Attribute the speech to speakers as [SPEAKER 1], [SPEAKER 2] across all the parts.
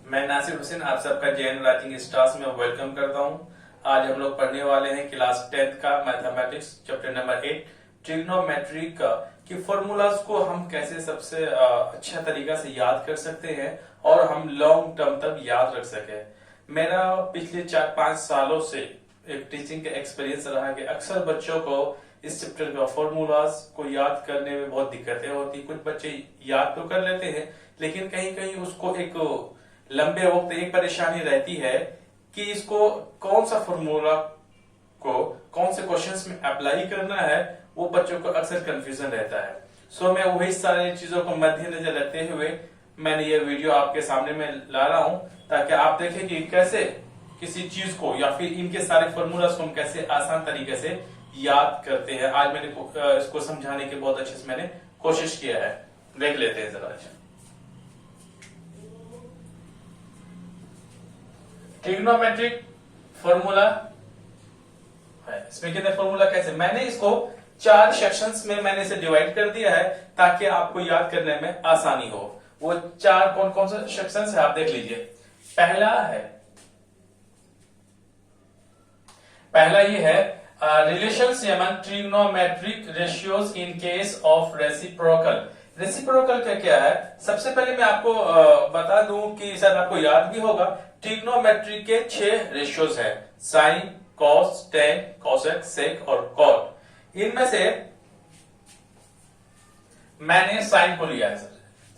[SPEAKER 1] मैं नासिर हुसैन आप सबका जेएन राइटिंग स्टार्स में वेलकम करता हूं। आज हम लोग पढ़ने वाले हैं क्लास 10th का मैथमेटिक्स चैप्टर नंबर 8 ट्रिग्नोमेट्री का कि फॉर्मूलाज को हम कैसे सबसे अच्छा तरीका से याद कर सकते हैं और हम लॉन्ग टर्म तक याद रख सके। मेरा पिछले 4-5 सालों से एक टीचिंग का एक्सपीरियंस रहा है कि अक्सर बच्चों को इस चैप्टर का फॉर्मूलाज को याद करने में बहुत दिक्कतें होती। कुछ बच्चे याद तो कर लेते हैं लेकिन कहीं कहीं उसको एक लंबे वक्त एक परेशानी रहती है कि इसको कौन सा फॉर्मूला को कौन से क्वेश्चंस में अप्लाई करना है, वो बच्चों को अक्सर कंफ्यूजन रहता है। सो मैं वही सारी चीजों को मद्देनजर रखते हुए मैंने ये वीडियो आपके सामने में ला रहा हूं ताकि आप देखें कि कैसे किसी चीज को या फिर इनके सारे फॉर्मूलाज को हम कैसे आसान तरीके से याद करते हैं। आज मैंने इसको समझाने की बहुत अच्छे से मैंने कोशिश किया है। देख लेते हैं जरा। ट्रिग्नोमेट्रिक फॉर्मूला है, इसमें कितने फॉर्मूला कैसे, मैंने इसको 4 सेक्शंस में मैंने इसे डिवाइड कर दिया है ताकि आपको याद करने में आसानी हो। वो 4 कौन कौन से सेक्शंस है आप देख लीजिए। पहला ये है relations among trigonometric ratios in case of reciprocal. Reciprocal का क्या है, सबसे पहले मैं आपको बता दूं कि शायद आपको याद भी होगा ट्रिग्नोमेट्री के 6 रेशियोज है, साइन, कॉस, टेन, कोसेक, सेक और कॉट। इनमें से मैंने साइन को लिया है।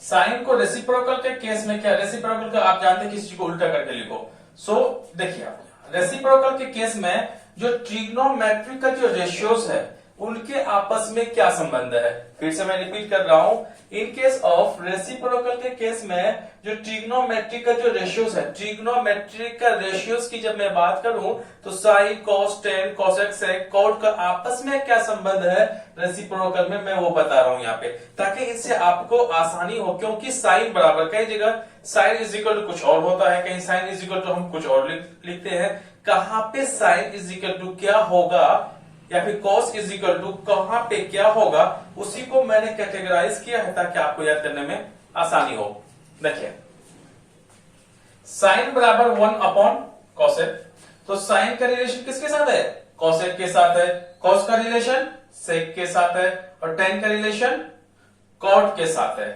[SPEAKER 1] साइन को रेसिप्रोकल के केस में क्या, रेसिप्रोकल का आप जानते हैं किसी चीज को उल्टा करके लिखो। सो देखिए आप रेसिप्रोकल के केस में जो ट्रिग्नोमेट्री का जो रेशियोज है उनके आपस में क्या संबंध है। फिर से मैं रिपीट कर रहा हूं, इन केस ऑफ रेसिप्रोकल के केस में जो ट्रिग्नोमेट्री का जो रेशियोज है, ट्रिग्नोमेट्री का रेशियोज की जब मैं बात करूं तो साइन, कॉस, टेन, कोसेक, सेक, कॉट का आपस में क्या संबंध है रेसिप्रोकल में, मैं वो बता रहा हूं यहाँ पे ताकि इससे आपको आसानी हो। क्योंकि साइन बराबर कई जगह साइन इज इक्वल टू कुछ और होता है, कहीं साइन इज इक्वल टू हम कुछ और लिखते हैं। कहां पे साइन इज इक्वल टू क्या होगा या फिर कॉस इज इक्वल टू कहां पे क्या होगा, उसी को मैंने कैटेगराइज किया है ताकि आपको याद करने में आसानी हो। देखिए साइन बराबर 1 अपॉन कॉसेक, तो साइन का रिलेशन किसके साथ है, कॉसेक के साथ है। कॉस का रिलेशन सेक के साथ है और टेन का रिलेशन कॉट के साथ है।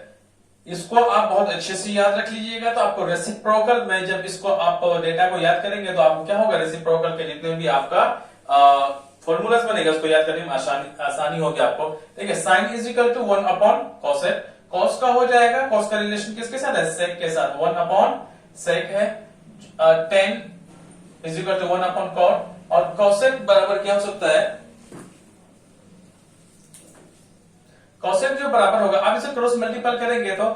[SPEAKER 1] इसको आप बहुत अच्छे से याद रख लीजिएगा। तो आपको रेसिप्रोकल में जब इसको आप डेटा को याद करेंगे तो आपको क्या होगा, रेसिप्रोकल के जितने भी आपका फॉर्मूलाज बनेगा उसको याद करने में आसानी होगी आपको। देखिए sine is equal to 1 upon cosec, cos का हो जाएगा, कॉस का रिलेशन किसके साथ है, सेक के साथ, 1 अपॉन सेक है। Tan is equal to 1 upon cot और कॉसेक बराबर क्या हो सकता है, कॉसेक जो बराबर होगा, अब इसे क्रॉस मल्टीपल करेंगे तो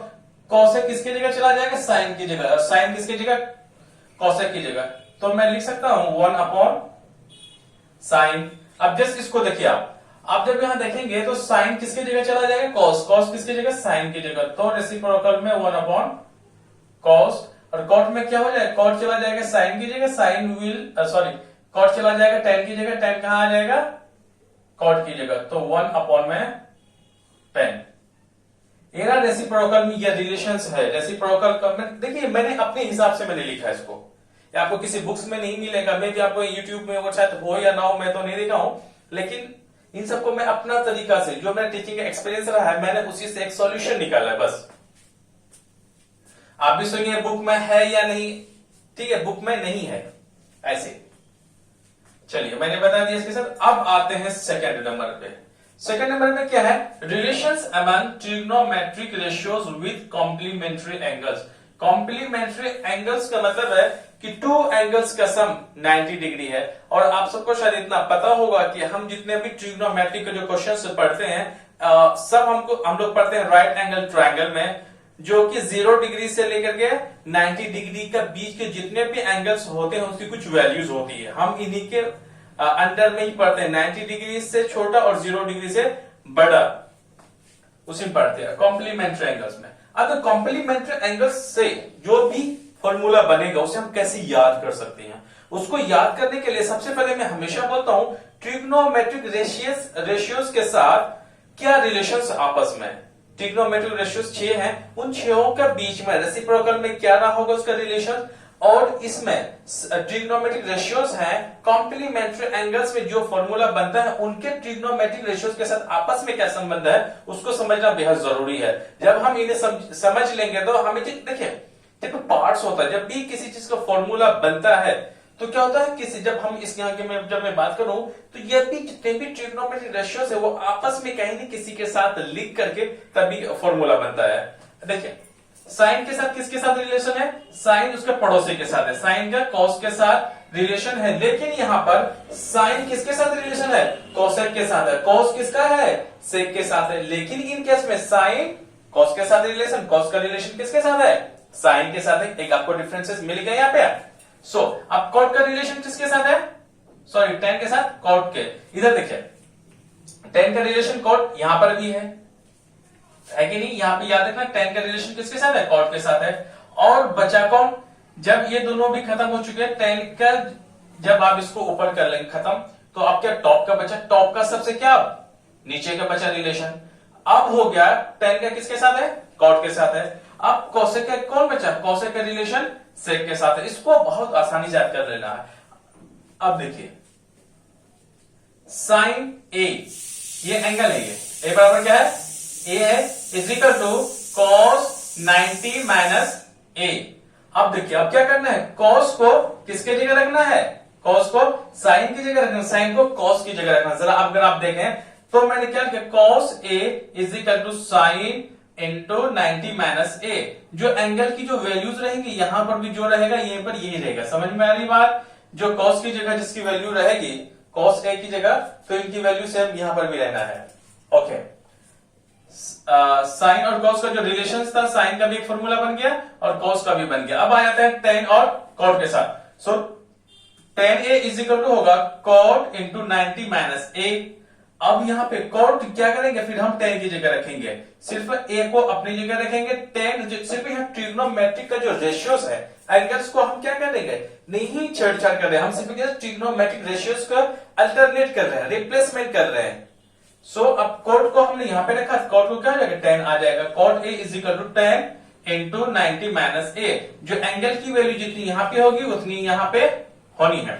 [SPEAKER 1] कॉसेक किसकी जगह चला जाएगा, साइन की जगह, और साइन किसकी जगह, कॉसेक की जगह। तो मैं लिख सकता हूं 1 अपॉन साइन। अब जस्ट इसको देखिए आप जब यहां देखेंगे तो साइन किसकी जगह चला जाएगा, कॉस, कॉस किसकी जगह, साइन की जगह। तो रेसिप्रोकल में 1 अपॉन कॉस और कॉट में क्या हो जाएगा, कॉट चला जाएगा साइन की जगह, साइन विल सॉरी कॉट चला जाएगा टेन की जगह, टेन कहां आ जाएगा, कॉट की जगह। तो 1 अपॉन में 10। ये रेसिप्रोकल में ये रिलेशंस है। रेसिप्रोकल का देखिए मैंने अपने हिसाब से मैंने लिखा है इसको, आपको किसी बुक्स में नहीं मिलेगा, मैं भी आपको यूट्यूब में वो शायद हो या ना हो, मैं तो नहीं देखा हूं, लेकिन इन सबको मैं अपना तरीका से जो मेरा टीचिंग का एक्सपीरियंस रहा है मैंने उसी से एक सॉल्यूशन निकाला है बस। आप भी सुनिए बुक में है या नहीं, ठीक है, बुक में नहीं है ऐसे। चलिए मैंने बता दिया इसके साथ। अब आते हैं सेकेंड नंबर पे। सेकेंड नंबर में क्या है, relations among trigonometric ratios with complementary angles. Complementary angles का मतलब है कि 2 एंगल्स का सम 90 डिग्री है। और आप सबको शायद इतना पता होगा कि हम जितने भी ट्रिग्नोमेट्री के जो क्वेश्चंस पढ़ते हैं सब हम लोग पढ़ते हैं राइट एंगल ट्रायंगल में, जो कि 0 डिग्री से लेकर के 90 डिग्री का बीच के जितने भी एंगल्स होते हैं उसकी कुछ वैल्यूज होती है। हम इन्हीं के अंडर में ही पढ़ते हैं, 90 डिग्री से छोटा और 0 डिग्री से बड़ा उसी में पढ़ते हैं कॉम्प्लीमेंट्री एंगल्स में। अब कॉम्प्लीमेंट्री एंगल्स से जो भी फॉर्मूला बनेगा उसे हम कैसे याद कर सकते हैं, उसको याद करने के लिए सबसे पहले मैं हमेशा बोलता हूं ट्रिग्नोमेट्रिक रेशियोज के साथ क्या रिलेशंस आपस में, ट्रिग्नोमेट्रिक रेशियोज 6 हैं, उन 6 के बीच में रेसिप्रोकल में क्या रहा होगा उसका रिलेशन, और इसमें ट्रिग्नोमेट्रिक रेशियोज हैं, कॉम्प्लीमेंट्री एंगल्स में जो फॉर्मूला बनता है उनके ट्रिग्नोमेट्रिक रेशियोज के साथ आपस में क्या संबंध है उसको समझना बेहद जरूरी है। जब हम इन्हें समझ लेंगे तो हमें देखिए देखो पार्ट्स होता है, जब भी किसी चीज का फॉर्मूला बनता है तो क्या होता है, किसी जब हम इस यहाँ के जब मैं बात करूं तो ये भी जितने भी ट्रिग्नोमेट्रिक रेशियोज है वो आपस में कहीं न किसी के साथ लिंक करके तभी फॉर्मूला बनता है। देखिए साइन के साथ किसके साथ रिलेशन है, साइन उसके पड़ोसी के साथ है, साइन का कॉस के साथ रिलेशन है, लेकिन यहाँ पर साइन किसके साथ रिलेशन है, कोसेक के साथ है, कॉस किसका है, सेक के साथ है, लेकिन इन केस में साइन कॉस के साथ रिलेशन, कॉस का रिलेशन किसके साथ है, साइन के साथ है। एक आपको डिफरेंसेस मिल गए यहाँ पे। सो अब कॉट का रिलेशन किसके साथ है, सॉरी टेन के साथ, कॉट के, इधर देखिए टेन का रिलेशन कॉट यहां पर भी है कि नहीं, यहां पे याद रखना टेन का रिलेशन किसके साथ है, कॉट के साथ है। और बचा कौन, जब ये दोनों भी खत्म हो चुके हैं, टेन का जब आप इसको ऊपर कर लेंगे खत्म तो अब क्या टॉप का बचा, टॉप का सबसे क्या नीचे का बचा रिलेशन। अब हो गया टेन का किसके साथ है, कॉट के साथ है। अब कोसेक का कौन बचा, कोसेक का रिलेशन सेक के साथ है। इसको बहुत आसानी से याद कर लेना है। अब देखिए साइन ए, ये एंगल है, ये ए बराबर क्या है, ए है is equal to cos 90 minus A. अब देखिए अब क्या करना है, कॉस को किसके जगह रखना है, कॉस को साइन की जगह रखना, साइन को कॉस की जगह रखना। जरा अगर आप देखें तो मैंने क्या किया, cos A is equal to sine into 90 minus A. जो एंगल की जो वैल्यूज रहेंगी यहां पर भी जो रहेगा यहीं पर यही रहेगा। समझ में आ रही बात, जो कॉस की जगह जिसकी वैल्यू रहेगी कॉस ए की जगह, तो इनकी वैल्यू सेम यहां पर भी रहना है। ओके, साइन और कॉस का जो रिलेशन था, साइन का भी एक फॉर्मूला बन गया और कॉस का भी बन गया। अब आ जाता है टेन और कॉट के साथ। So tan A is equal to होगा कॉट इंटू 90 माइनस ए। अब यहां पे कॉट क्या करेंगे, फिर हम टेन की जगह रखेंगे, सिर्फ ए को अपनी जगह रखेंगे। टेन सिर्फ यहाँ ट्रिग्नोमेट्रिक का जो रेशियोज है, एंगल्स को हम क्या करेंगे, नहीं छेड़छाड़ कर रहे हैं, हम सिर्फ ट्रिग्नोमेट्रिक रेशियोज का अल्टरनेट कर रहे हैं, रिप्लेसमेंट कर रहे हैं। सो अब कॉट को हमने यहां पे रखा, कॉट को क्या हो जाएगा, 10 आ जाएगा। Cot A is equal to 10 into 90 minus A. जो एंगल की वैल्यू जितनी यहां पे होगी उतनी यहां पे होनी है।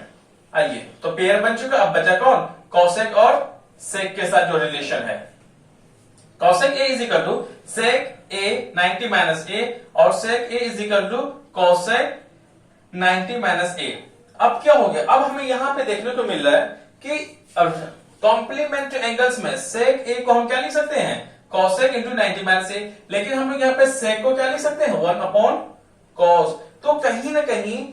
[SPEAKER 1] आइए तो पेयर बन चुका। अब बचा कौन, कॉसेक और सेक के साथ जो रिलेशन है, cosec A is equal to sec A 90 minus A और sec A is equal to cosec 90 minus A. अब क्या हो गया, अब हमें यहां पे देखने को मिल रहा है कि कॉम्प्लीमेंट्री एंगल्स में सेक ए को हम क्या लिख सकते हैं, कॉसेक इंटू 90 माइनस ए, लेकिन हम लोग यहाँ पे सेक को क्या लिख सकते हैं, 1 अपॉन कॉस। तो कहीं ना कहीं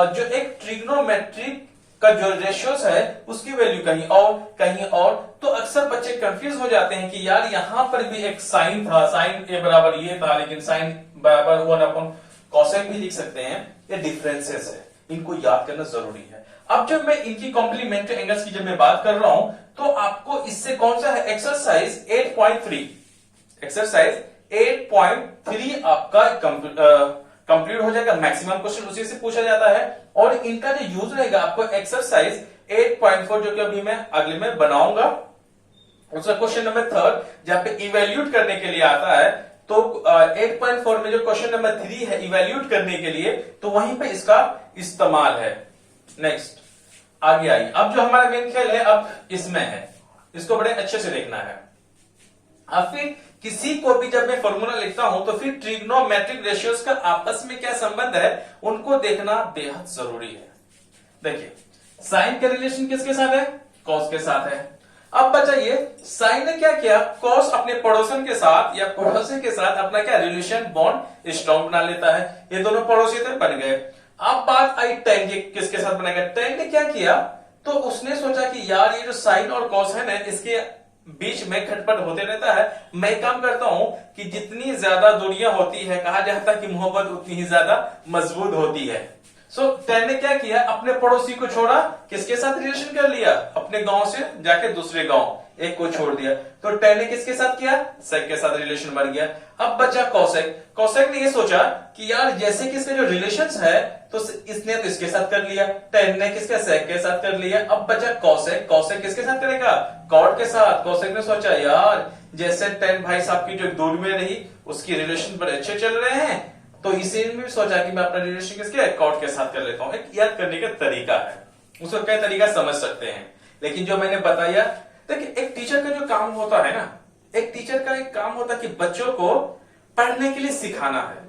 [SPEAKER 1] जो एक ट्रिग्नोमेट्रिक का जो रेशियोस है उसकी वैल्यू कहीं और, तो अक्सर बच्चे कंफ्यूज हो जाते हैं कि यार यहां पर भी एक साइन था, साइन ए बराबर ये था, लेकिन साइन बराबर 1 अपॉन कॉसेक भी लिख सकते हैं। ये डिफरेंसेस है, इनको याद करना जरूरी है। अब जब मैं इनकी कॉम्प्लीमेंट्री एंगल्स की जब मैं बात कर रहा हूं तो आपको इससे कौन सा है, एक्सरसाइज 8.3, एक्सरसाइज 8.3 आपका कंप्लीट हो जाएगा। मैक्सिमम क्वेश्चन उसी से पूछा जाता है और इनका जो यूज रहेगा आपको एक्सरसाइज 8.4 जो कि अभी मैं अगले में बनाऊंगा, उसका क्वेश्चन नंबर 3 जहां पे इवेल्यूट करने के लिए आता है। तो 8.4 में जो क्वेश्चन नंबर 3 है इवेल्यूट करने के लिए, तो वहीं पे इसका इस्तेमाल है। नेक्स्ट आगे आई, अब जो हमारा मेन खेल है अब इसमें है, इसको बड़े अच्छे से देखना है। अब फिर किसी को भी जब मैं फॉर्मूला लिखता हूं तो फिर ट्रिग्नोमेट्रिक रेशियोज का आपस में क्या संबंध है उनको देखना बेहद जरूरी है। देखिए साइन का रिलेशन किसके साथ है, कॉस के साथ है। अब बताइए साइन ने क्या किया, कॉस अपने पड़ोसन के साथ या पड़ोसी के साथ अपना क्या रिलेशन बॉन्ड स्ट्रॉन्ग बना लेता है, ये दोनों पड़ोसी थे बन गए। अब बात आई टेन की, किसके साथ बनाएगा, टेन ने क्या किया, तो उसने सोचा कि यार ये जो साइन और कॉस है ना इसके बीच में खटपट होते रहता है, मैं काम करता हूं कि जितनी ज्यादा दूरियां होती है, कहा जाता है कि मोहब्बत उतनी ही ज्यादा मजबूत होती है। सो टेन ने क्या किया, अपने पड़ोसी को छोड़ा, किसके साथ रिलेशन कर लिया, अपने गांव से जाके दूसरे गांव, एक को छोड़ दिया, तो tan ने किसके साथ किया, sec के साथ रिलेशन बन गया। अब बचा cosec, cosec ने ये सोचा कि यार जैसे कि इसके जो रिलेशंस है तो इसने तो इसके साथ कर लिया, tan ने किसके sec के साथ कर लिया। अब बचा cosec, cosec किसके साथ करेगा, cot के साथ। cosec ने सोचा यार जैसे tan भाई साहब की जो दूर में रही उसकी रिलेशन बड़े अच्छे चल रहे हैं, तो इसी ने भी सोचा कि मैं अपना रिलेशन किसके, cot के साथ कर लेता हूं। एक याद करने का तरीका है, उसको कई तरीका समझ सकते हैं, लेकिन जो मैंने बताया, देखिए एक टीचर का जो काम होता है ना, एक टीचर का एक काम होता है कि बच्चों को पढ़ने के लिए सिखाना है।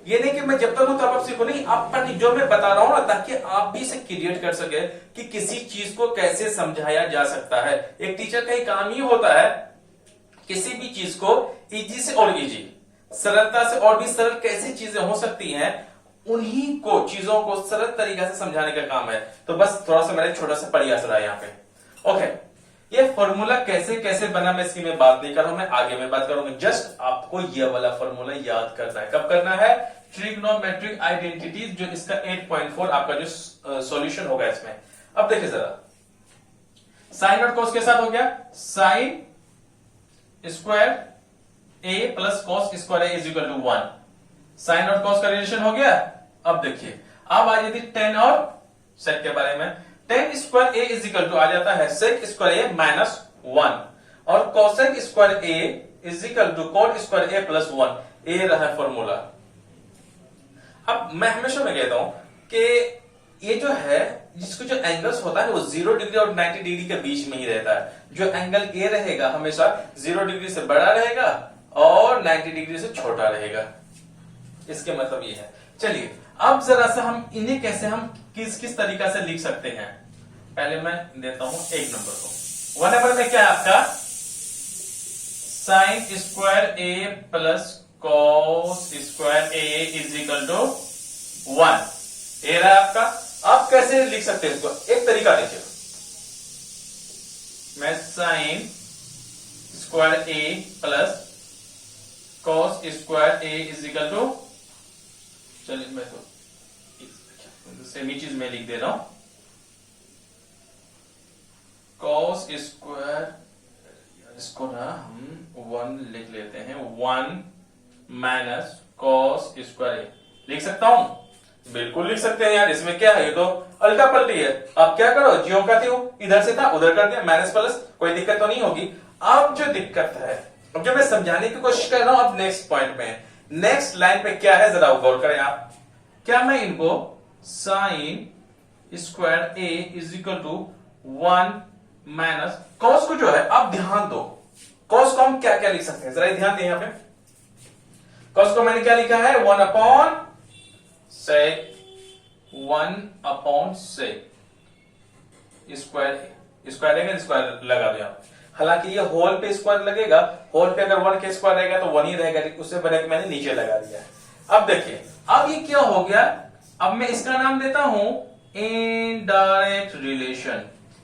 [SPEAKER 1] ये नहीं कि मैं जब तक हूं तब आप सीखो, नहीं, आप पढ़ने जो मैं बता रहा हूं ना, ताकि आप भी इसे क्रिएट कर सके कि किसी चीज को कैसे समझाया जा सकता है। एक टीचर का ही काम ही होता है किसी भी चीज को इजी से और इजी, सरलता से और भी सरल कैसी चीजें हो सकती हैं, उन्हीं को चीजों को सरल तरीके से समझाने का काम है। तो बस थोड़ा सा मैंने छोटा सा प्रयास रहा है यहाँ पे। ओके, ये फॉर्मूला कैसे कैसे बना मैं इसकी मैं बात नहीं कर रहा हूं, मैं आगे में बात करूंगा। जस्ट आपको ये वाला फॉर्मूला याद करना है। कब करना है, ट्रिग्नोमेट्रिक आइडेंटिटीज, जो इसका 8.4 आपका जो सॉल्यूशन होगा इसमें। अब देखिए जरा, साइन और कॉस के साथ हो गया, sine square a plus cos square a is equal to 1। Sine और कॉस का रिलेशन हो गया। अब देखिए, अब आ जाती tan और sec के बारे में। tan square a is equal to आ जाता है sec स्क्वायर a माइनस 1, और cosec square a is equal to cot square a plus 1। ये रहा फॉर्मूला। अब मैं हमेशा मैं कहता हूं कि ये जो है, जिसको जो एंगल्स होता है वो 0 डिग्री और 90 डिग्री के बीच में ही रहता है। जो एंगल ए रहेगा हमेशा 0 डिग्री से बड़ा रहेगा और 90 डिग्री से छोटा रहेगा। इसके मतलब ये है। चलिए अब जरा सा हम इन्हें कैसे हम किस किस तरीका से लिख सकते हैं। पहले मैं देता हूं एक नंबर को। 1 नंबर में क्या है आपका, sine square A plus cos square A is equal to 1। ये रहा आपका। आप कैसे लिख सकते हैं इसको, एक तरीका देखिए, मैं sine square A plus cos square A is equal to, चलिए मैं तो सेम ही चीज में लिख दे रहा हूं, कॉस स्क्वायर, इसको ना हम 1 लिख लेते हैं, 1 माइनस कॉस स्क्वायर ए लिख सकता हूं, बिल्कुल लिख सकते हैं यार। इसमें क्या है, ये तो अल्टा पलटी है। आप क्या करो, ज्यों का त्यों इधर से था उधर कर दिया, माइनस प्लस, कोई दिक्कत तो नहीं होगी। अब जो दिक्कत है, अब जो मैं समझाने की कोशिश कर रहा हूं, अब नेक्स्ट पॉइंट में, नेक्स्ट लाइन पे क्या है जरा गौर करें आप। क्या मैं इनको sine square A is equal to 1 minus cos को जो है, आप ध्यान दो, कॉस को हम क्या क्या लिख सकते हैं, जरा ध्यान दें यहां पे। कॉस को मैंने क्या लिखा है, 1 upon sec, 1 upon sec square, square रहेगा, स्क्वायर लगा दो आप। हालांकि ये होल पे स्क्वायर लगेगा, होल पे अगर 1 के स्क्वायर रहेगा तो 1 ही रहेगा, उससे बने मैंने नीचे लगा दिया। अब देखिए, अब ये क्या हो गया, अब मैं इसका नाम देता हूं इनडायरेक्ट रिलेशन।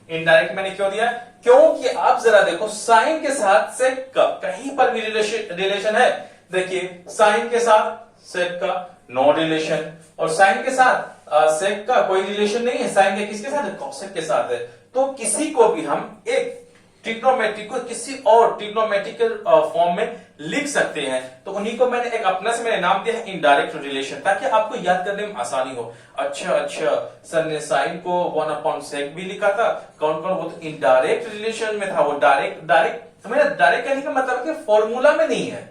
[SPEAKER 1] इनडायरेक्ट मैंने क्यों दिया, क्योंकि आप जरा देखो, साइन के साथ सेक का कहीं पर भी रिलेशन है। देखिए साइन के साथ सेक का नो रिलेशन, और साइन के साथ सेक का कोई रिलेशन नहीं है। साइन के किसके साथ है, कॉसेक के साथ है। तो किसी को भी हम एक ट्रिग्नोमेट्रिक को किसी और ट्रिग्नोमेट्रिकल फॉर्म में लिख सकते हैं, तो उन्हीं को मैंने एक अपना से मैंने नाम दिया है इनडायरेक्ट रिलेशन, ताकि आपको याद करने में आसानी हो। अच्छा सर ने साइन को 1 अपॉन सेक भी लिखा था, कौन कौन, वो तो इनडायरेक्ट रिलेशन में था, वो डायरेक्ट मेरा डायरेक्ट कहने का मतलब है कि फॉर्मूला में नहीं है।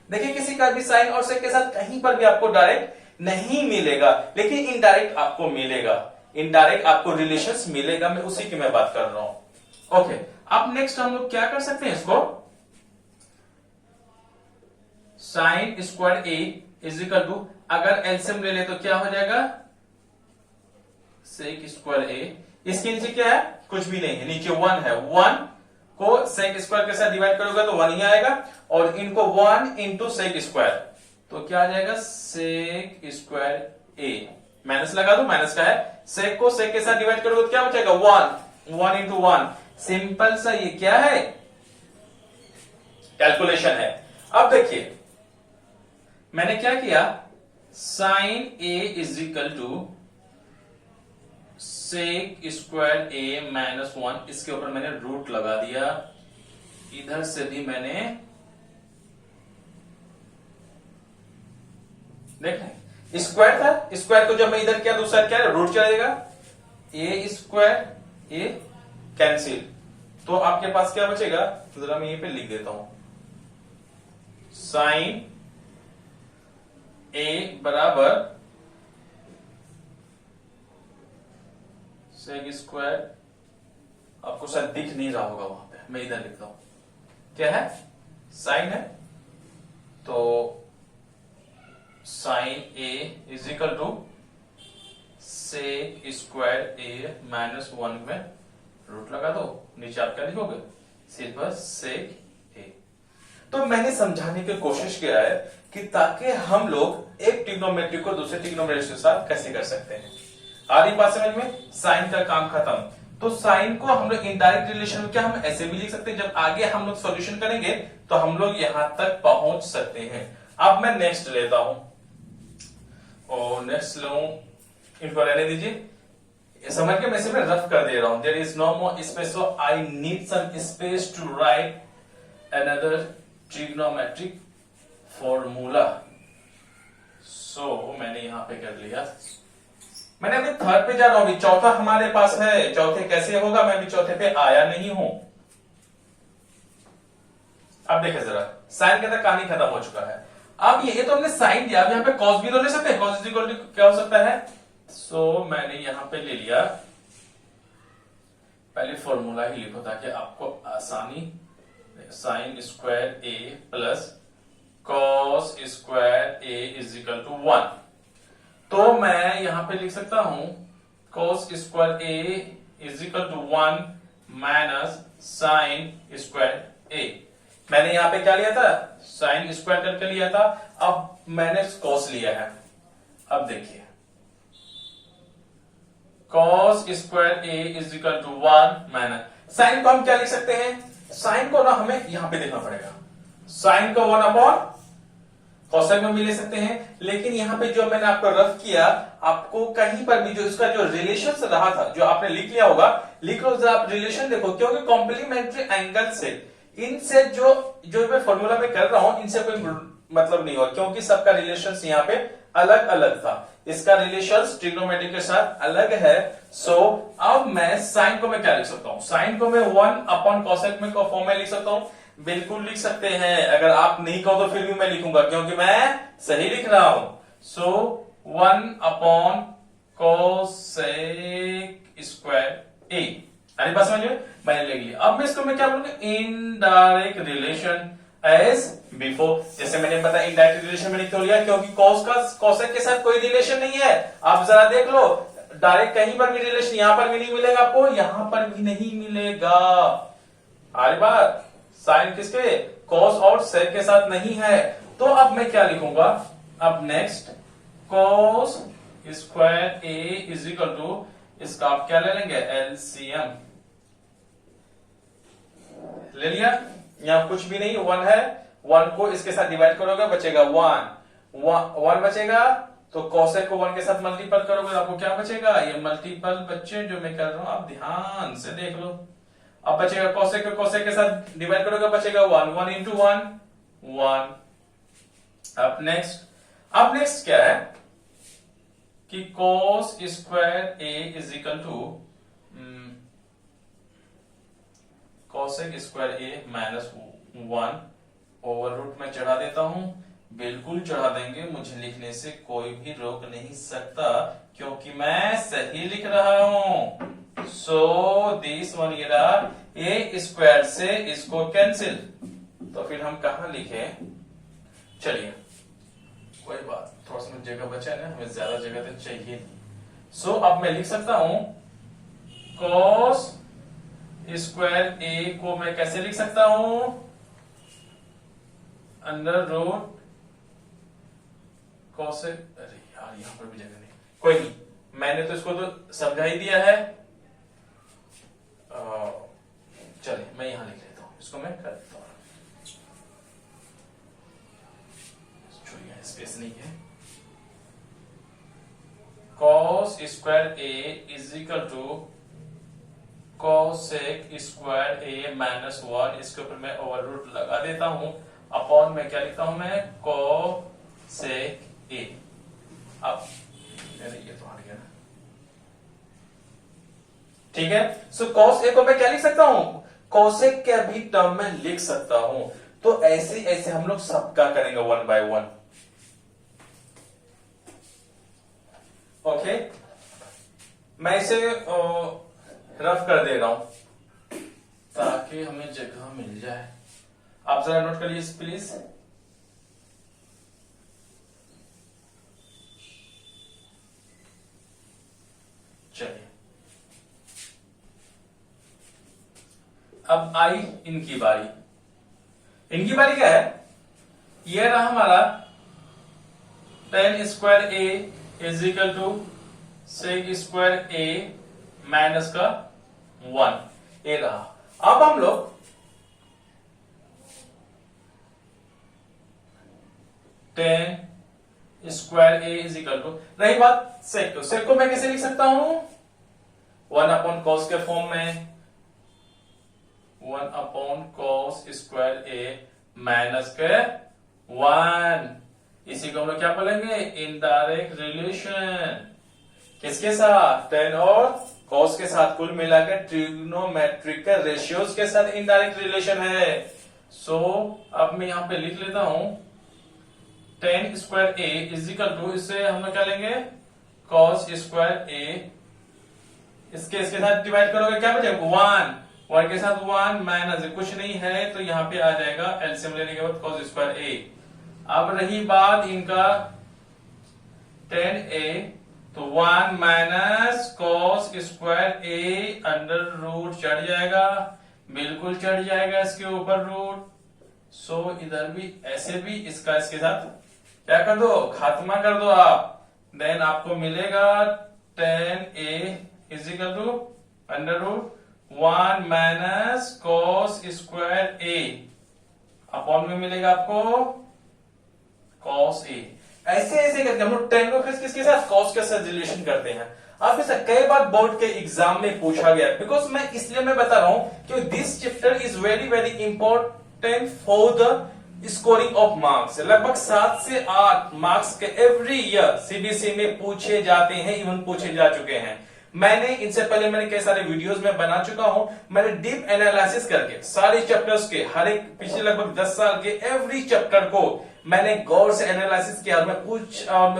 [SPEAKER 1] देखिए किसी का भी साइन और सेक के साथ कहीं पर भी आपको डायरेक्ट नहीं मिलेगा, लेकिन इनडायरेक्ट आपको मिलेगा, इनडायरेक्ट आपको रिलेशंस मिलेगा। मैं उसी की मैं बात कर रहा हूं। ओके, अब नेक्स्ट हम लोग क्या कर सकते हैं, इसको sine square A is equal to, अगर एलसीएम ले ले तो क्या हो जाएगा, सेक स्क्वायर ए। इसके नीचे क्या है, कुछ भी नहीं है, नीचे 1 है। 1 को सेक स्क्वायर के साथ डिवाइड करोगे तो 1 ही आएगा, और इनको 1 इंटू सेक स्क्वायर, तो क्या आ जाएगा, सेक स्क्वायर ए। माइनस लगा दो, माइनस का है, सेक को सेक के साथ डिवाइड करोगे तो क्या बचेगा, 1 इंटू 1। सिंपल सा ये क्या है, कैलकुलेशन है। अब देखिए मैंने क्या किया, sine A is equal to sec square A minus 1, इसके ऊपर मैंने रूट लगा दिया, इधर से भी मैंने देख रहे स्क्वायर था, स्क्वायर को जब मैं इधर किया दूसरा क्या रूट चलेगा, ए स्क्वायर ए कैंसिल, तो आपके पास क्या बचेगा, तो जरा मैं यहीं पे लिख देता हूं, साइन ए बराबर सेक स्क्वायर, आपको शायद दिख नहीं रहा होगा वहां पे, मैं इधर लिखता हूं, क्या है साइन है, तो sine A is equal to sec square A minus 1 में रूट लगा दो, नीचे आप क्या लिखोगे सिर्फ सेक ए। तो मैंने समझाने की कोशिश किया है कि ताकि हम लोग एक ट्रिग्नोमेट्री को दूसरे ट्रिग्नोमेट्री के साथ कैसे कर सकते हैं। आ रही बात समझ में, साइन का काम खत्म। तो साइन को हम लोग इनडायरेक्ट रिलेशन में क्या हम ऐसे भी लिख सकते हैं, जब आगे हम लोग सॉल्यूशन करेंगे तो हम लोग यहां तक पहुंच सकते हैं। अब मैं नेक्स्ट लेता हूं, और नेक्स्ट लूं, इनको रहने दीजिए, समझ के मैं सिर्फ रफ कर दे रहा हूं। There is no more space, so I need some space to write another trigonometric formula. So मैंने यहां पे कर लिया, मैंने अभी थर्ड पे जा रहा हूं, अभी चौथा हमारे पास है, चौथे कैसे होगा, मैं अभी चौथे पे आया नहीं हूं। अब देखें जरा, साइन के अंदर कहानी खत्म हो चुका है। अब ये तो हमने साइन दिया, अब यहां पे कॉस भी तो ले सकते हैं, कॉस इज इक्वल टू क्या हो सकता है, सो मैंने यहां पे ले लिया, पहले फॉर्मूला ही लिखो ताकि आपको आसानी, sine square A plus cos square A is equal to 1। तो मैं यहां पे लिख सकता हूं cos square A is equal to 1 minus sine square A. मैंने यहां पे क्या लिया था, साइन स्क्वायर करके लिया था, अब मैंने cos लिया है। अब देखिए cos square A is equal to 1 minus sine को हम क्या लिख सकते हैं, साइन को ना हमें यहां पे देखना पड़ेगा, साइन को 1 अपॉन कोसाइन में भी ले सकते हैं, लेकिन यहां पे जो मैंने आपको रफ किया, आपको कहीं पर भी जो इसका जो रिलेशन रहा था, जो आपने लिख लिया होगा, लिख लो जरा आप रिलेशन देखो, क्योंकि कॉम्प्लीमेंट्री एंगल से इनसे जो मैं फॉर्मूला में कर रहा हूं इनसे कोई मतलब नहीं हुआ, क्योंकि सबका रिलेशन यहाँ पे अलग अलग था, इसका रिलेशन ट्रिग्नोमेट्री के साथ अलग है। सो अब मैं साइन को मैं क्या लिख सकता हूं, साइन को मैं 1 अपॉन कोसाइन में फॉर्म में लिख सकता हूं, बिल्कुल लिख सकते हैं, अगर आप नहीं कहो तो फिर भी मैं लिखूंगा क्योंकि मैं सही लिख रहा हूं। सो 1 अपॉन कोसेक स्क्वायर ए, अरे बस मैंने लिख लिया। अब मैं इसको मैं क्या बोलूंगा, इनडायरेक्ट रिलेशन एज बिफोर। जैसे मैंने पता इनडायरेक्ट रिलेशन मैंने क्यों लिया, क्योंकि कॉस का कोसेक के साथ कोई रिलेशन नहीं है। आप जरा देख लो, डायरेक्ट कहीं पर भी रिलेशन यहां पर भी नहीं मिलेगा आपको, यहां पर भी नहीं मिलेगा। अरे बात साइन किसके, कॉस और सेक के साथ नहीं है। तो अब मैं क्या लिखूंगा, अब next cos square A is equal to, इसका आप क्या ले लेंगे, एलसीएम ले लिया, यहां कुछ भी नहीं 1 है, 1 को इसके साथ डिवाइड करोगे बचेगा 1 बचेगा, तो कोसेक को 1 के साथ मल्टीपल करोगे तो आपको क्या बचेगा, ये मल्टीपल बच्चे जो मैं कर रहा हूं आप ध्यान से देख लो। अब बचेगा कोसेक के साथ डिवाइड करोगे बचेगा 1 इंटू 1। अब नेक्स्ट क्या है कि cos square A is equal to cosec square A minus 1 over root में चढ़ा देता हूं, बिल्कुल चढ़ा देंगे, मुझे लिखने से कोई भी रोक नहीं सकता क्योंकि मैं सही लिख रहा हूं। So this one A square से इसको कैंसिल, तो फिर हम कहां लिखे, चलिए कोई बात, थोड़ा सा जगह बचा है ना, हमें ज्यादा जगह तो चाहिए नहीं। सो अब मैं लिख सकता हूं cos स्क्वायर ए को मैं कैसे लिख सकता हूं, अंडर रूट कोसेक, अरे यार यहां पर भी जगह नहीं, कोई नहीं, मैंने तो इसको तो समझा ही दिया है। चलिए मैं यहां लिख लेता हूं, इसको मैं कर देता हूं, स्पेस नहीं है। cos square A is equal to cosec square A minus 1, इसके ऊपर मैं ओवर रूट लगा देता हूं, अपॉन में क्या लिखता हूं मैं, कोसेक ए। अब ये तो हट गया ना, ठीक है। सो कॉस ए को मैं क्या लिख सकता हूं, कोसेक के भी टर्म में लिख सकता हूं। तो ऐसे ऐसे हम लोग सबका करेंगे 1 बाय 1। ओके, मैं इसे रफ कर दे रहा हूं ताकि हमें जगह मिल जाए। आप जरा नोट करिए प्लीज। चलिए, अब आई इनकी बारी। इनकी बारी क्या है, ये रहा हमारा tan square A is equal to sec square A minus का 1, ये रहा। अब हम लोग tan square A is equal to, रही बात सेक को, सेक को मैं कैसे लिख सकता हूं, 1 अपॉन कॉस के फॉर्म में, 1 upon cos square A minus के 1। इसी को हम लोग क्या बोलेंगे, इनडायरेक्ट रिलेशन। किसके साथ, tan और cos के साथ, कुल मिलाकर ट्रिग्नोमेट्रिकल रेशियोज के साथ इनडायरेक्ट रिलेशन है। सो अब मैं यहां पे लिख लेता हूं tan square A is equal to, इससे हम लोग क्या लेंगे, cos स्क्वायर ए, इसके साथ डिवाइड करोगे क्या बचेगा, 1 के साथ 1 माइनस कुछ नहीं है, तो यहां पे आ जाएगा एलसीएम लेने के बाद cos स्क्वायर ए। अब रही बात इनका tan a, तो 1 minus cos square A under root चढ़ जाएगा, बिल्कुल चढ़ जाएगा इसके ऊपर रूट। सो इधर भी ऐसे भी इसका इसके साथ क्या कर दो, खात्मा कर दो आप। देन आपको मिलेगा tan a is equal to under root 1 minus cos square A, upon में मिलेगा आपको cos a। ऐसे ऐसे करके हम लोग tan को किसके साथ, cos के साथ रिलेशन करते हैं। आपके साथ कई बार बोर्ड के एग्जाम में पूछा गया, बिकॉज मैं इसलिए मैं बता रहा हूं कि this chapter is very very important for the scoring of marks. लगभग 7 से 8 मार्क्स के एवरी ईयर सीबीएसई में पूछे जाते हैं, इवन पूछे जा चुके हैं। मैंने इनसे पहले मैंने कई सारे वीडियोस में बना चुका हूं, मैंने डीप एनालिसिस करके सारे चैप्टर्स के, हर एक पिछले लगभग 10 साल के एवरी चैप्टर को मैंने गौर से एनालिसिस किया। मैं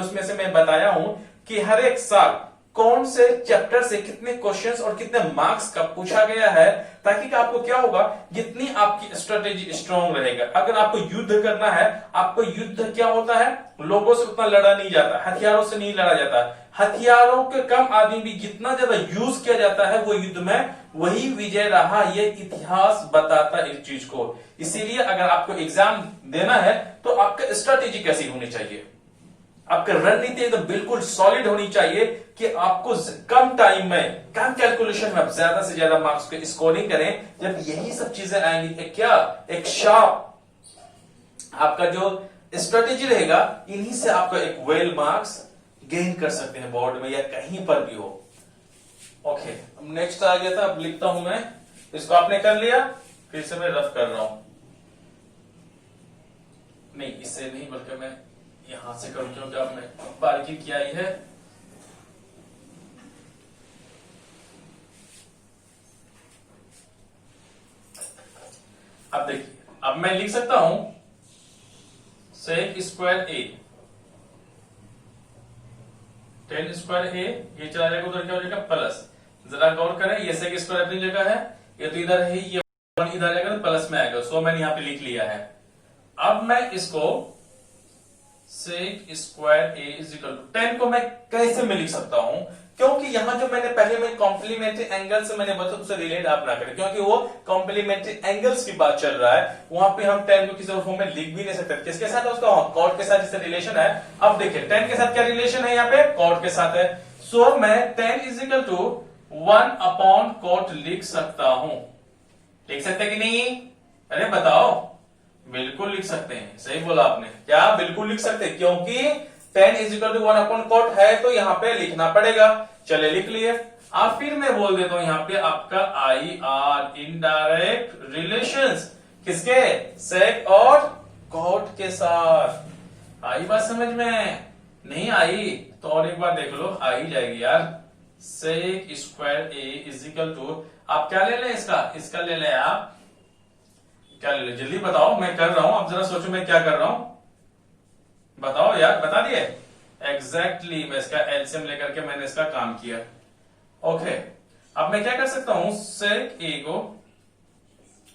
[SPEAKER 1] उसमें से मैं बताया हूं कि हर एक साल कौन से चैप्टर से कितने क्वेश्चंस और कितने मार्क्स का पूछा गया है, ताकि आपको क्या होगा, जितनी आपकी स्ट्रेटेजी स्ट्रांग रहेगा। अगर आपको युद्ध करना है, आपको युद्ध क्या होता है, लोगों से उतना लड़ा नहीं जाता, हथियारों से नहीं लड़ा जाता, हथियारों के कम आदमी भी जितना ज्यादा यूज किया जाता है वो युद्ध में, वही विजय रहा। ये इतिहास बताता है इस चीज को। इसीलिए अगर आपको एग्जाम देना है तो आपका स्ट्रेटेजी कैसी होनी चाहिए, आपकी रणनीति एकदम बिल्कुल सॉलिड होनी चाहिए कि आपको कम टाइम में, कम कैलकुलेशन में आप ज्यादा से ज्यादा मार्क्स को स्कोरिंग करें। जब यही सब चीजें आएंगी, एक शार्प आपका जो स्ट्रेटेजी रहेगा, इन्हीं से आपका एक वेल मार्क्स गेन कर सकते हैं बोर्ड में या कहीं पर भी हो। ओके, अब नेक्स्ट आ गया था, अब लिखता हूं मैं, इसको आपने कर लिया, फिर से मैं रफ कर रहा हूं, नहीं इससे नहीं बल्कि मैं यहां से करूं, क्योंकि आपने बारीकी किया ही है। अब देखिए, अब मैं लिख सकता हूं सेक स्क्वायर ए, tan स्क्वायर ए, ये चला जाएगा उधर, क्या हो जाएगा प्लस। जरा गौर करें, ये सेक स्क्वायर अपनी जगह है, ये तो इधर है, ये इधर आएगा तो प्लस में आएगा। सो मैंने यहां पे लिख लिया है। अब मैं इसको sec square A is equal to 10 को मैं कैसे में लिख सकता हूं, क्योंकि यहां जो मैंने पहले में कॉम्प्लीमेंट्री एंगल से मैंने बताया, उससे रिलेट आप ना करें, क्योंकि वो कॉम्प्लीमेंट्री एंगल्स की बात चल रहा है। वहां पे हम 10 को किसी और फॉर्म में लिख भी नहीं सकते। किसके साथ है उसका, कॉट के साथ जिससे रिलेशन है। अब देखिए 10 के साथ क्या रिलेशन है, यहाँ पे कॉट के साथ है। सो मैं 10 is equal to 1 upon cot लिख सकता हूं। लिख सकते कि नहीं, अरे बताओ। बिल्कुल लिख सकते हैं, सही बोला आपने, क्या बिल्कुल लिख सकते हैं, क्योंकि tan is equal to 1/cot है तो यहाँ पे लिखना पड़ेगा। चले लिख लिए। अब फिर मैं बोल देता हूं यहाँ पे आपका आई आर इनडायरेक्ट रिलेशंस किसके, सेक और कॉट के साथ। आई बात समझ में? नहीं आई तो और एक बार देख लो, आ ही जाएगी यार। Sec square A is equal to, आप क्या ले लें इसका ले लें आप, क्या ले लें जल्दी बताओ, मैं कर रहा हूं, आप जरा सोचो मैं क्या कर रहा हूं, बताओ यार, बता दिए एग्जैक्टली। मैं इसका एलसीएम लेकर के मैंने इसका काम किया। ओके अब मैं क्या कर सकता हूं, सेक ए को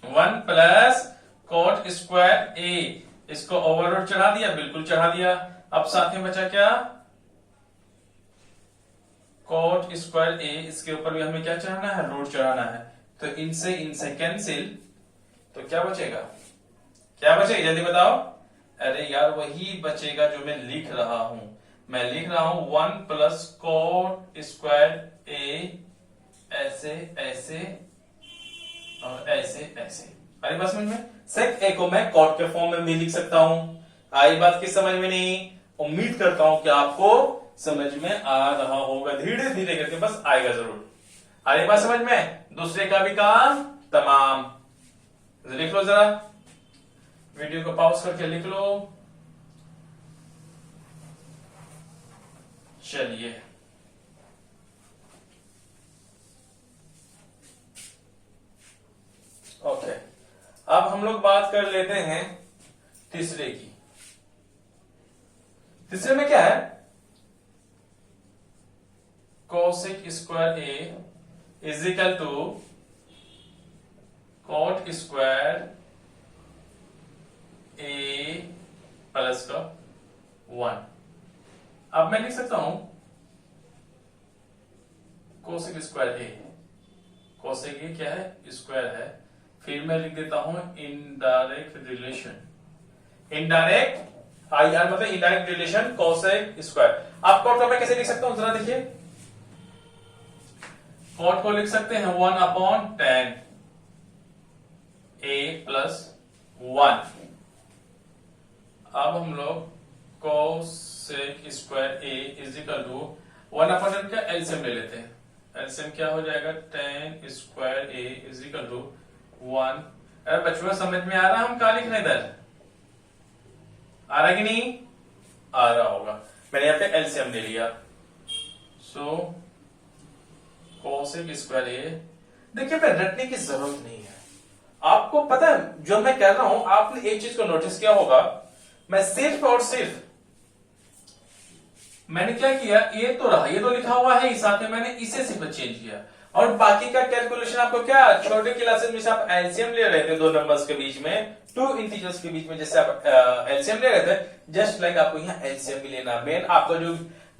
[SPEAKER 1] 1 प्लस कॉट स्क्वायर ए, इसको ओवर चढ़ा दिया, बिल्कुल चढ़ा दिया। अब साथ में बचा क्या, कॉट स्क्वायर ए, इसके ऊपर भी हमें क्या चढ़ाना है, रूट चढ़ाना है। तो इनसे कैंसिल, तो क्या बचेगा, क्या बचेगा जल्दी बताओ। अरे यार वही बचेगा जो मैं लिख रहा हूं, मैं लिख रहा हूं 1 प्लस कॉट स्क्वायर ए, ऐसे ऐसे और ऐसे ऐसे। अरे बस समझ में, सेक ए को मैं कॉट के फॉर्म में भी लिख सकता हूं। आई बात की समझ में नहीं? उम्मीद करता हूं कि आपको समझ में आ रहा होगा, धीरे धीरे करके बस आएगा जरूर। अरे बात समझ में, दूसरे का भी काम तमाम। लिख लो जरा, वीडियो को पॉज करके लिख लो। चलिए ओके अब हम लोग बात कर लेते हैं तीसरे की। तीसरे में क्या है, cosec square A is equal to cot square A plus का 1। अब मैं लिख सकता हूं cosec square A, cosec A क्या है, स्क्वायर है। फिर मैं लिख देता हूं indirect relation, indirect I R मतलब इनडायरेक्ट रिलेशन कोसेक स्क्वायर। अब कॉट को मैं कैसे लिख सकता हूं जरा देखिए, कॉट को लिख सकते हैं 1/tan a प्लस 1। अब हम लोग cosec square A is equal to 1/tan का एलसीएम ले लेते हैं। एलसीएम क्या हो जाएगा, tan square A is equal to 1। अरे बच्चों समझ में आ रहा, हम क्या लिख रहे हैं इधर, आ रहा कि नहीं आ रहा होगा। मैंने यहाँ पे एलसीएम ले लिया, सो कोसेक स्क्वायर ए। देखिए पे रटने की जरूरत नहीं है, आपको पता है जो मैं कह रहा हूं, आपने एक चीज को नोटिस किया होगा, मैं सिर्फ और सिर्फ मैंने क्या किया, ये तो रहा, ये तो लिखा हुआ है, साथ में मैंने इसे सिर्फ चेंज किया, और बाकी का कैलकुलेशन आपको क्या, छोटे क्लासेस में से आप एलसीएम ले रहे थे, दो नंबर्स के बीच में, टू इंटीजर्स के बीच में जैसे आप एलसीएम ले रहे थे, जस्ट लाइक आपको यहाँ एलसीएम भी लेना। मेन आपको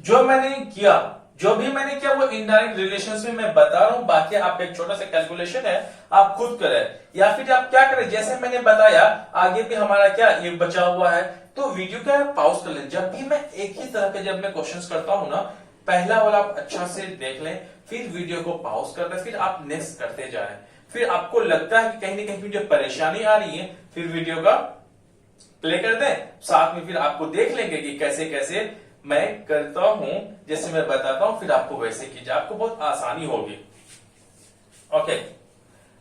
[SPEAKER 1] जो मैंने किया, जो भी मैंने किया वो इनडायरेक्ट रिलेशंस में मैं बता रहा हूं, बाकी आपका एक छोटा सा कैलकुलेशन है, आप खुद करें, या फिर आप क्या करें जैसे मैंने बताया, आगे भी हमारा क्या ये बचा हुआ है, तो वीडियो का पॉज कर लें। जब भी मैं एक ही तरह के जब मैं क्वेश्चंस करता हूं ना, पहला वाला आप अच्छा से देख लें, फिर वीडियो को पॉज कर दें, फिर आप नेक्स्ट करते जाएं। फिर आपको लगता है कि कहीं ना कहीं मुझे परेशानी आ रही है, फिर वीडियो का प्ले कर दें, साथ में फिर आपको देख लेंगे कि कैसे कैसे मैं करता हूं, जैसे मैं बताता हूं, फिर आपको वैसे कीजिए, आपको बहुत आसानी होगी। ओके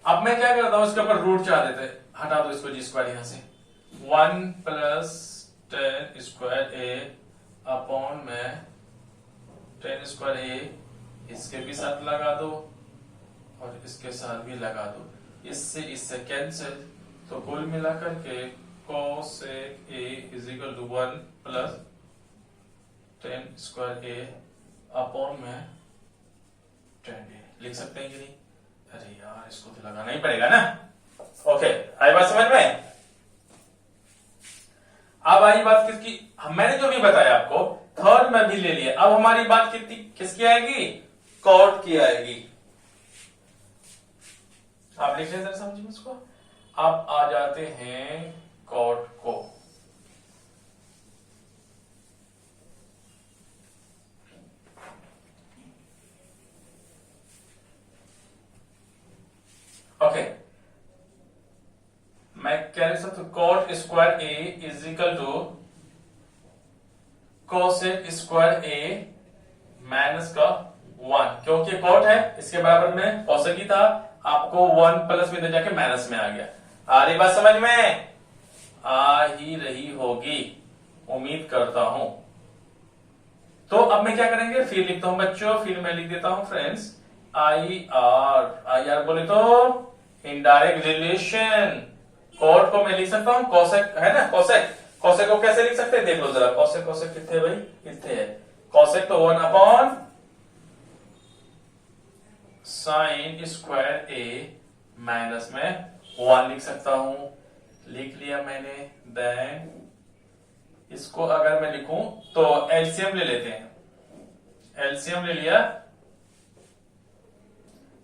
[SPEAKER 1] अब मैं क्या करता हूं, इसके ऊपर रूट चढ़ा देते, हटा दो इसको जी स्क्वायर यहां से, 1 plus tan square A upon में tan स्क्वायर ए, इसके भी साथ लगा दो और इसके साथ भी लगा दो, इससे कैंसिल, तो कुल मिलाकर के cosec A is equal to 1 plus tan square A upon में tan ए लिख सकते हैं कि नहीं? अरे यार इसको तो लगाना ही पड़ेगा ना। ओके आई बात समझ में? अब आई बात किसकी, मैंने जो भी बताया आपको थर्ड में भी ले लिया, अब हमारी बात किसकी आएगी, कॉट की आएगी। आप लिख रहे समझिए इसको, आप आ जाते हैं कॉट को। ओके मैं क्या लिख सकता हूं, cot square A is equal to cosec square A minus का 1, क्योंकि कॉट है इसके बराबर में कोसेक ही था, आपको 1 प्लस में जाके माइनस में आ गया। आ रही बात समझ में? आ ही रही होगी, उम्मीद करता हूं। तो अब मैं क्या करेंगे, फिर लिखता हूं बच्चों, फिर मैं लिख देता हूं फ्रेंड्स आई आर बोले तो इनडायरेक्ट रिलेशन। कॉट को मैं लिख सकता हूं कोसेक, है ना, कोसेक। कोसेक को कैसे लिख सकते हैं देख लो जरा, कोसेक कोसेक कितने भाई, कितने है कोसेक, तो 1 upon sine square A minus में 1 लिख सकता हूं। लिख लिया मैंने। देन इसको अगर मैं लिखूं तो एलसीएम ले लेते हैं, एलसीएम ले लिया,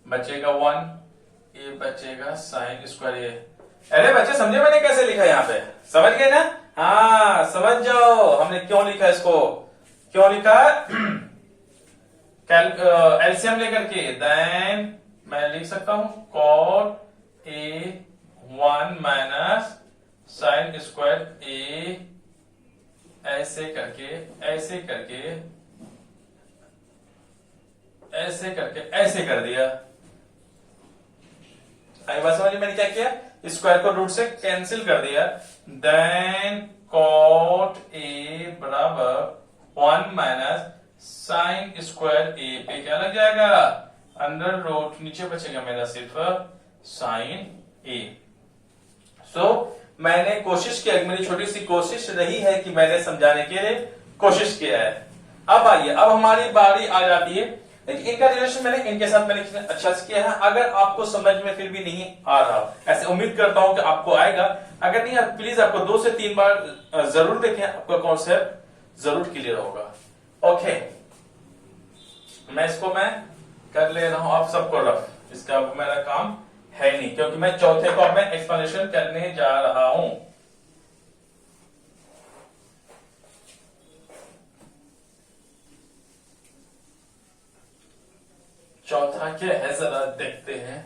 [SPEAKER 1] बचेगा 1, ये बचेगा साइन स्क्वायर ए। अरे बच्चे समझे मैंने कैसे लिखा यहां पे, समझ गए ना? हाँ समझ जाओ हमने क्यों लिखा इसको, क्यों लिखा एलसीएम लेकर के। देन मैं लिख सकता हूं cot A 1 minus sine square A, ऐसे करके ऐसे करके ऐसे करके ऐसे कर दिया। आई बात समझ, मैंने क्या किया, स्क्वायर को रूट से कैंसिल कर दिया। देन कॉट ए बराबर 1 माइनस साइन स्क्वायर ए पे क्या लग जाएगा, अंडर रूट, नीचे बचेगा मेरा सिर्फ साइन ए। सो मैंने कोशिश किया, मेरी छोटी सी कोशिश रही है कि मैंने समझाने के लिए कोशिश किया है। अब आइए, अब हमारी बारी आ जाती है, लेकिन इनका रिलेशन मैंने इनके साथ मैंने अच्छा से किया है। अगर आपको समझ में फिर भी नहीं आ रहा, ऐसे उम्मीद करता हूं कि आपको आएगा, अगर नहीं प्लीज आपको 2 से 3 बार जरूर देखें, आपका कॉन्सेप्ट जरूर क्लियर होगा। ओके, मैं इसको मैं कर ले रहा हूं आप सबको रफ, इसका मेरा काम है नहीं, क्योंकि मैं चौथे को मैं एक्सप्लेनेशन करने जा रहा हूं। चौथा क्या है जरा देखते हैं।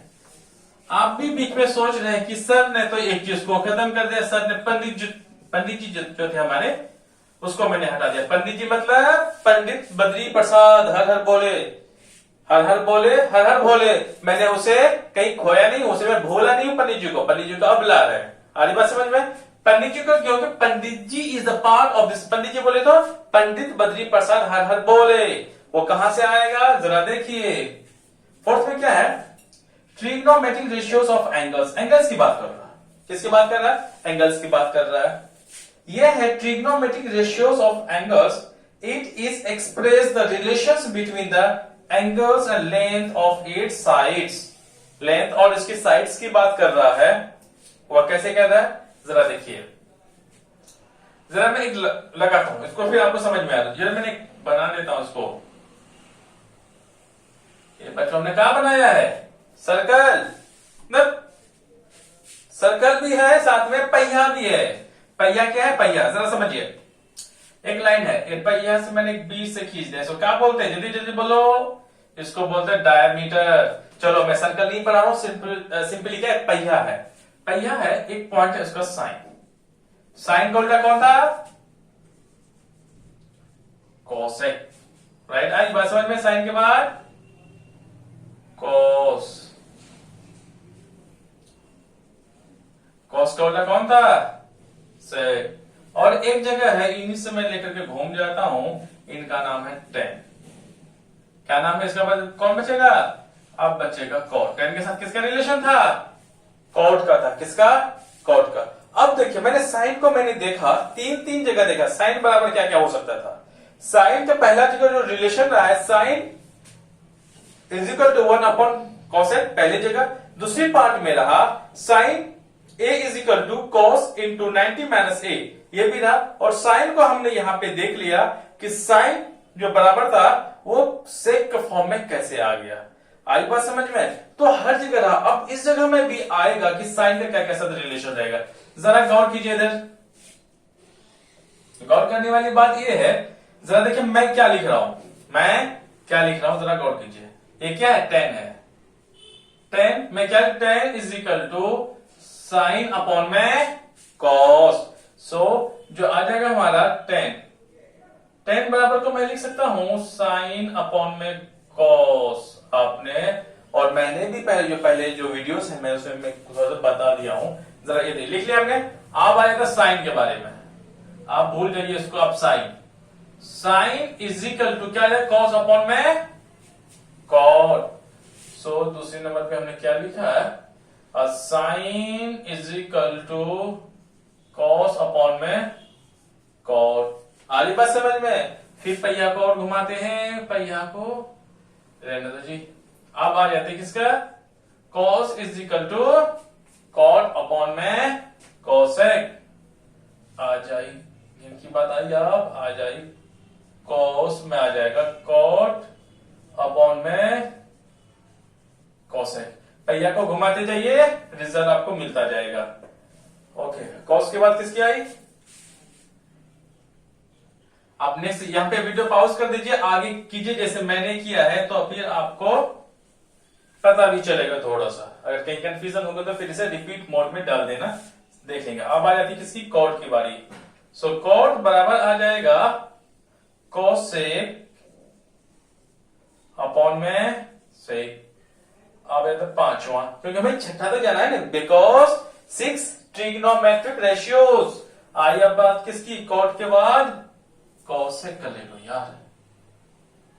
[SPEAKER 1] आप भी बीच में सोच रहे हैं कि सर ने तो एक चीज को खत्म कर दिया, सर ने पंडित जी जो थे हमारे, उसको मैंने हटा दिया। पंडित जी मतलब पंडित बद्री प्रसाद, हर हर बोले, हर हर बोले, हर हर भोले। मैंने उसे कहीं खोया नहीं, उसे मैं भूला नहीं हूं पंडित जी को, पंडित जी को अब ला रहे हैं। आ रही बात समझ में? पंडित जी को, क्योंकि Pandit ji is the part of this. Pandit ji बोले तो पंडित बद्री प्रसाद हर हर बोले, वो कहां से आएगा जरा देखिए। फोर्थ में क्या है, trigonometric ratios of angles, angles की बात कर रहा है। किसकी बात कर रहा है? एंगल्स की बात कर रहा है। यह है trigonometric ratios of angles. It is express the relations between the angles and length of its sides. Length और इसकी साइड्स की बात कर रहा है। वह कैसे कर रहा है जरा देखिए। जरा मैं एक लगाता हूं इसको, फिर आपको समझ में आ रहा। जरा मैंने बना लेता हूं इसको। ये बच्चों ने कहा बनाया है, सर्कल न, सर्कल भी है साथ में पहिया भी है। पहिया क्या है? पहिया जरा समझिए, एक लाइन है, एक पहिया से मैंने एक बीच से खींच दिया, इसको क्या बोलते हैं, जल्दी जल्दी बोलो। इसको बोलते हैं डायमीटर। चलो मैं सर्कल नहीं पढ़ा रहा हूं, सिंपली क्या है, पहिया है। पहिया है, एक पॉइंट है उसका साइन। साइन का उल्टा कौन था? Cosec, right. आज बात समझ में, साइन के बाद कॉस। कॉस का उल्टा कौन था? सेक। और एक जगह है, इन्हीं से मैं लेकर के घूम जाता हूं, इनका नाम है टेन। क्या नाम है इसका? बाद कौन बचेगा? अब बचेगा कॉट। टेन के साथ किसका रिलेशन था? कॉट का था। किसका? कॉट का। अब देखिए, मैंने साइन को मैंने देखा, तीन जगह देखा साइन बराबर क्या क्या हो सकता था। साइन का पहला जगह जो रिलेशन रहा है, sine is equal to 1 upon cosec, पहली जगह। दूसरी पार्ट में रहा sine a is equal to cos into 90 minus A, ये भी रहा। और साइन को हमने यहां पे देख लिया कि साइन जो बराबर था वो सेक के फॉर्म में कैसे आ गया। आई बात समझ में? तो हर जगह रहा। अब इस जगह में भी आएगा कि साइन का क्या कैसा रिलेशन रहेगा। जरा गौर कीजिए इधर। गौर करने वाली बात ये है, जरा देखिए मैं क्या लिख रहा हूं, मैं क्या लिख रहा हूं, जरा गौर कीजिए। ये क्या है? टेन है। टेन में क्या? Tan is equal to sine upon में कॉस। सो जो आ जाएगा हमारा टेन टेन बराबर को मैं लिख सकता हूं साइन अपॉन में कॉस। आपने और मैंने भी पहले जो वीडियोस है मैं उसमें मैं थोड़ा सा बता दिया हूं, जरा ये लिख लिया आपने। अब आएगा साइन के बारे में, आप भूल जाइए इसको। आप साइन इज इक्वल टू क्या है, कॉस अपॉन में कॉट। सो दूसरे नंबर पे हमने क्या लिखा है, sine is equal to cos upon में कॉट। आ रही बात समझ में। फिर पहिया को और घुमाते हैं, पहिया को रहने दो जी। अब आ जाते किसका, cos is equal to cot upon में कॉसेक। आ जाई इनकी बात आई, अब आ जाई कॉस में आ जाएगा कॉट अपॉन में कॉसेक। पहिया को घुमाते जाइए, रिजल्ट आपको मिलता जाएगा। ओके, कॉस के बाद किसकी आई, आपने यहां पे वीडियो पॉज कर दीजिए, आगे कीजिए जैसे मैंने किया है, तो फिर आपको पता भी चलेगा थोड़ा सा। अगर कहीं कंफ्यूजन होगा तो फिर इसे रिपीट मोड में डाल देना, देख लेंगे। अब आ जाती है किसकी, कॉट की बारी। सो कॉट बराबर आ जाएगा कोसेक अपॉन में सेक। अब है तो पांचवा, क्योंकि हमें छठा तो जाना है ना, बिकॉज 6 ट्रिग्नोमेट्रिक रेशियोज। आई अब बात किसकी, कॉट के बाद कॉसेक कर ले लो यार।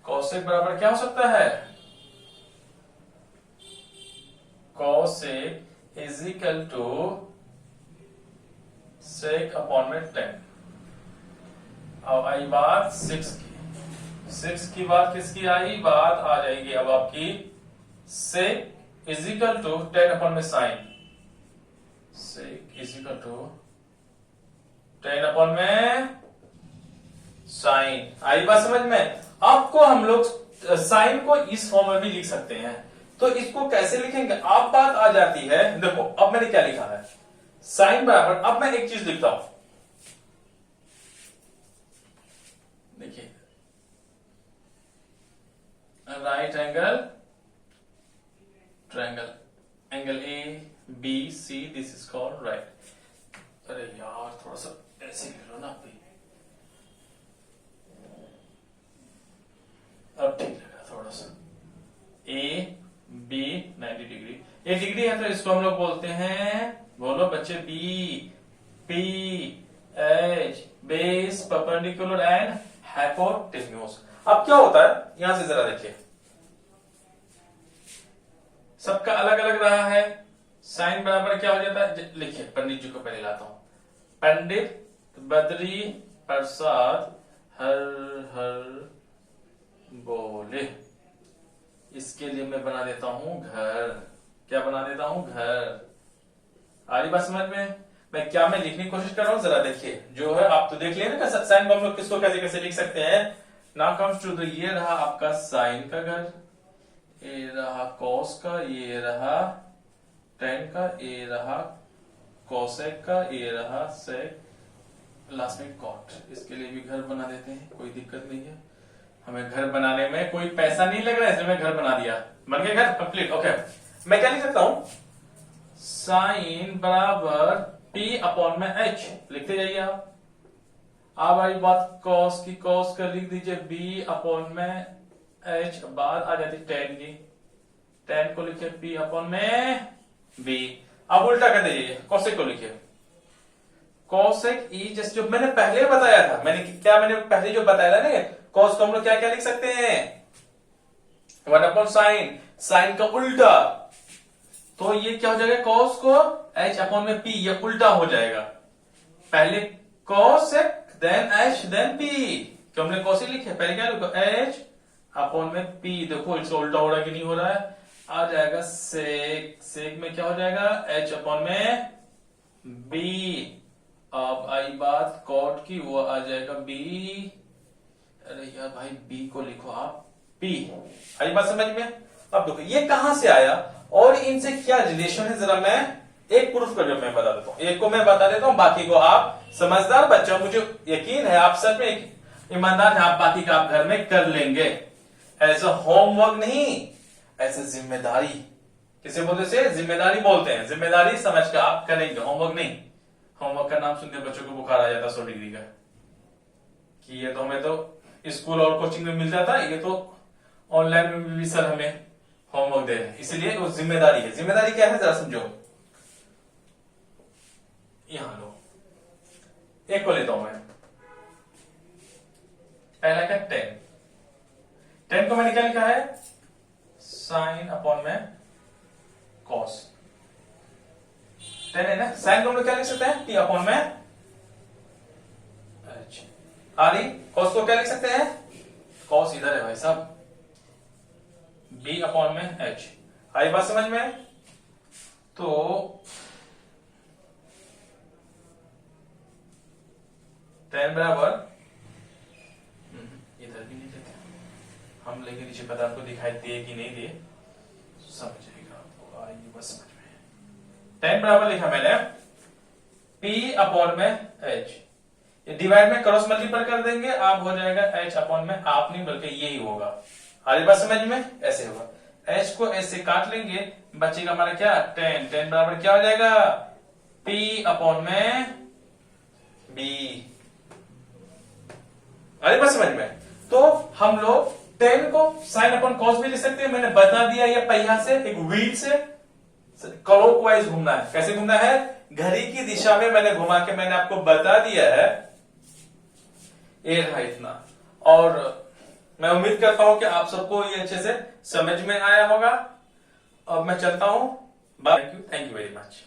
[SPEAKER 1] कॉसेक बराबर क्या हो सकता है, cosec is equal to sec upon में 10। अब आई बात 6 की। 6 की बात किसकी आई, बात आ जाएगी अब आपकी sec is equal to 10 upon में sine. Sec is equal to 10 upon में साइन। आई बात समझ में। आपको हम लोग साइन को इस फॉर्म में भी लिख सकते हैं, तो इसको कैसे लिखेंगे, आप बात आ जाती है। देखो अब मैंने क्या लिखा है, साइन बराबर, अब मैं एक चीज लिखता हूं, देखिए right angle triangle, angle A B C, this is called right. अरे यार थोड़ा सा ऐसे लिख लो ना आप भी, अब ठीक लगा थोड़ा सा। ए बी 90 डिग्री, ये डिग्री है तो इसको हम लोग बोलते हैं, बोलो बच्चे, B P H, base perpendicular and hypotenuse. अब क्या होता है, यहां से जरा देखिए, सबका अलग अलग रहा है। साइन बराबर क्या हो जाता है, लिखिए पंडित जी को पहले लाता हूं। पंडित बद्री प्रसाद हर हर बोले, इसके लिए मैं बना देता हूं घर। क्या बना देता हूं, घर। आ रही बात समझ में। मैं लिखने की कोशिश कर रहा हूं, जरा देखिए। जो है आप तो देख लिया ना, साइन को हम लोग किसको कैसे कैसे लिख सकते हैं। नाउ कम्स टू द, ये रहा आपका साइन का घर, ये रहा कॉस का, ये रहा टेन का, ये रहा कोसेक का, ये रहा सेक, लास्ट में कॉट। इसके लिए भी घर बना देते हैं, कोई दिक्कत नहीं है। हमें घर बनाने में कोई पैसा नहीं लग रहा है, इसलिए मैं घर बना दिया, बन गया घर कंप्लीट। ओके, मैं क्या लिख सकता हूं, साइन बराबर P अपॉन में H, लिखते जाइए आप। अब आई बात कॉस की, कॉस का लिख दीजिए B अपॉन में H। बाद आ जाती टेन की, टेन को लिखिए P अपॉन में B। अब उल्टा कर दीजिए, कॉसेक को लिखिए कॉसेक ई, जैसे जो मैंने पहले बताया था। मैंने पहले जो बताया था ना, कॉस को हम लोग क्या क्या लिख सकते हैं, 1 अपॉन साइन, साइन का उल्टा। तो ये क्या हो जाएगा, कॉस को H अपॉन में P, ये उल्टा हो जाएगा। पहले cosec then H then P, क्यों हमने कॉस ही लिखे, पहले क्या लिखो H अपॉन में P। देखो इसका उल्टा हो रहा है कि नहीं हो रहा है। आ जाएगा सेक, सेक में क्या हो जाएगा, H अपॉन में B। अब आई बात कॉट की, वो आ जाएगा B। अरे यार भाई, B को लिखो आप P। आई बात समझ में। अब देखो ये कहां से आया और इनसे क्या रिलेशन है, जरा मैं एक प्रूफ करके मैं बता देता हूं। एक को मैं बता देता हूं, बाकी को आप समझदार बच्चा, मुझे यकीन है आप सब में ईमानदार है, आप बाकी का आप घर में कर लेंगे। ऐसा होमवर्क नहीं, ऐसे जिम्मेदारी, किसे बोलते से जिम्मेदारी बोलते हैं। जिम्मेदारी समझ कर आप करेंगे, होमवर्क नहीं। होमवर्क का नाम सुनते बच्चों को बुखार आ जाता 100 डिग्री का। कि ये तो हमें तो स्कूल और कोचिंग में मिलता था, ये तो ऑनलाइन में भी सर हमें होमवर्क दे रहे हैं, इसलिए वो जिम्मेदारी है। जिम्मेदारी क्या है जरा समझो। यहां लो, एक को लेता हूं मैं। पहला क्या, 10 को मैंने क्या लिखा है, साइन अपॉन में कॉस। 10 है ना, साइन को हम लोग क्या लिख सकते हैं, टी अपॉन में एच। आर ई, कॉस को क्या लिख सकते हैं, कॉस इधर है भाई साहब, बी अपॉन में एच। आई बात समझ में? तो 10 बराबर, इधर भी नहीं लेते हम, लेकिन नीचे पता आपको दिखाई दिए कि नहीं दिए, समझ जाएगा आपको, आइए बस समझ में। 10 बराबर लिखा मैंने P अपॉन में H, ये डिवाइड में क्रॉस मल्टीपल कर देंगे, आप हो जाएगा H अपॉन में, आप नहीं बल्कि यही होगा। आगे बात समझ में? ऐसे होगा, H को S से काट लेंगे, बचेगा हमारा क्या, 10। 10 बराबर क्या हो जाएगा, P अपॉन में B। अरे बात समझ में? तो हम लोग 10 को साइन अपॉन कॉस भी लिख सकते हैं, मैंने बता दिया, ये पहिया से एक व्हील से क्लॉकवाइज घूमना है। कैसे घूमना है, घड़ी की दिशा में मैंने घुमा के मैंने आपको बता दिया है, ये रहा इतना। और मैं उम्मीद करता हूं कि आप सबको ये अच्छे से समझ में आया होगा। अब मैं चलता हूं, bye, thank you very much.